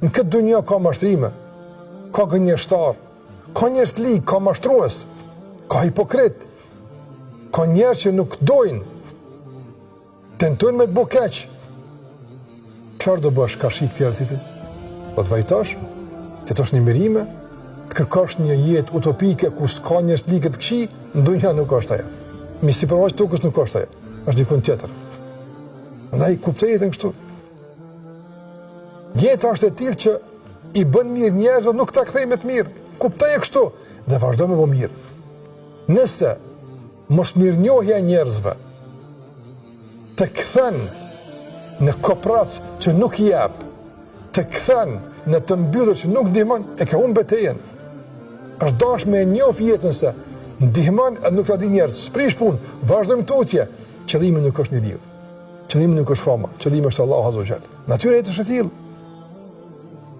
Në këtë dunja ka mashtrime, ka gënjeshtar, ka njerëz të ligë, ka mashtrues, ka hipokrit, ka njerëz që nuk dojnë, tentojnë me të bëu keq. Çfarë do bësh kashik tjerë ti? Do të vajtosh, të tosh një mirime, të kërkosh një jetë utopike ku s'ka njerëz të ligë të këqij, në dunja nuk është ajo. Mi si përveç tokës nuk është ajo, është dikun tjetër. Andaj kuptoj jetën kështu. Jeta është e tillë që i bën mirë njerëzve, nuk ta kthej me të mirë. Kuptoj kështu dhe vazhdo me bë mirë. Nëse mos mirënjohja e njerëzve të kthen në koprac që nuk jep, të kthen në të mbyllur që nuk ndihmon, e ka humbur betejën. Është dash me njoh jetën se ndihmon e nuk ta di njerëz. Sprish punë, vazhdojmë tutje. Qëllimi nuk është njeriu. Qëllimi nuk është fama, qëllimi është Allahu Azza wa Jall. Natyra e jetës është e tillë.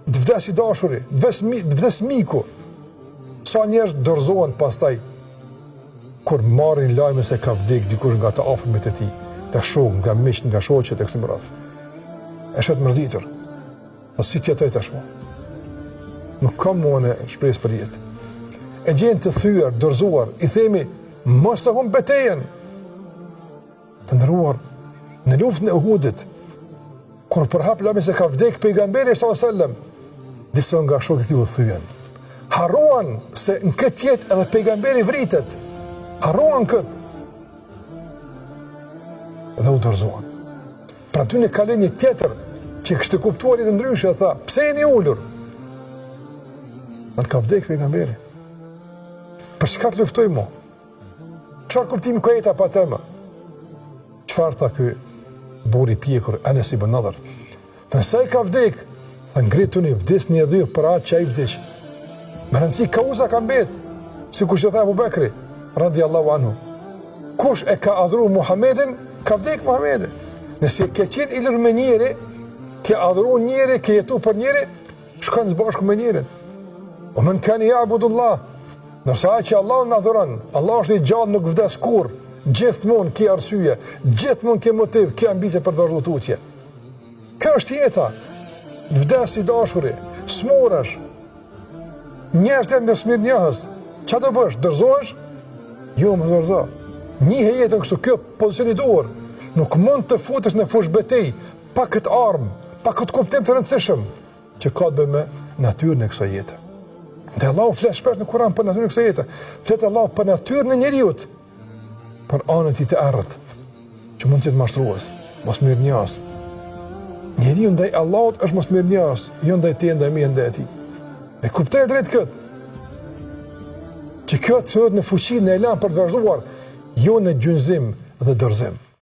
Të vdes i dashuri, të vdes miku. Sa njerëz dorëzohen pastaj kur marrin lajmin se ka vdek dikush nga të afërmit e tij, nga shok, nga miq, nga shoqet e kësaj rreth. Është të mërzitur. Po si ti atë tashmë? Nuk kam mëne shpresë për jetë. E gjen të thyer, dorëzuar, i themi mos e humb betejën. Të ndëruar në luftën e Uhudit, kur përhap lajmi se ka vdek pejgamberi sallallahu alajhi wasallam, disa nga shokët i u thyen. Harruan se në këtë jetë edhe pejgamberi vritet. Harruan këtë. Dhe u dorëzuan. Pra ty në kaloj një tjetër që kështë kuptuar i të ndryshe dhe tha, pse jeni ullur? Në ka vdek pejgamberi. Për çka të luftoj mo? Çfarë kuptimi ka jeta pa të më? Çfarë tha ky burri pjekur, Anas ibn Nadhr? Nëse ai ka vdek, tha ngrituni, vdesni edhe ju për atë që ai vdiq. Me rëndësi kauza ka mbet, si kush e tha Abu Bekri, radiallahu anhu. Kush e ka adhuru Muhammedin, ka vdek Muhammedin. Nëse ke qenë ilur me njeri, ke adhuru njeri, ke jetu për njeri, shkon së bashku me njerin. O men kani ya'budullah, nërsa që Allah në adhuron, Allah është i gjallë, nuk vdes kur, gjithmonë ke arsye, gjithmonë ke motiv, ke ambicie për të vazhduar tutje. Kjo është jeta. Vdes i dashuri, smoresh. Njerëz të më smirë njohës. Ç'a do bësh? Dorëzohesh? Jo, më dorëzo. Njihe jetën kështu, kjo pozicion i duhur. Nuk mund të futesh në fushë betej pa këtë armë, pa këtë kuptim të rëndësishëm që ka të bëjë me natyrën e kësaj jete. Dhe Allahu flet shpesh në Kur'an për natyrën e kësaj jete. Flet Allahu për natyrën e njeriut, për anën e tij të errët, që mund të jetë mashtrues, mos mirënjohës. Njeriu ndaj Allahut është mos mirënjohës, jo ndaj tij, ndaj mia, ndaj tij. E kuptoj drejt këtë. Që kjo të në fuqinë e lan për të vazhduar, jo në gjynxim dhe dorëzim.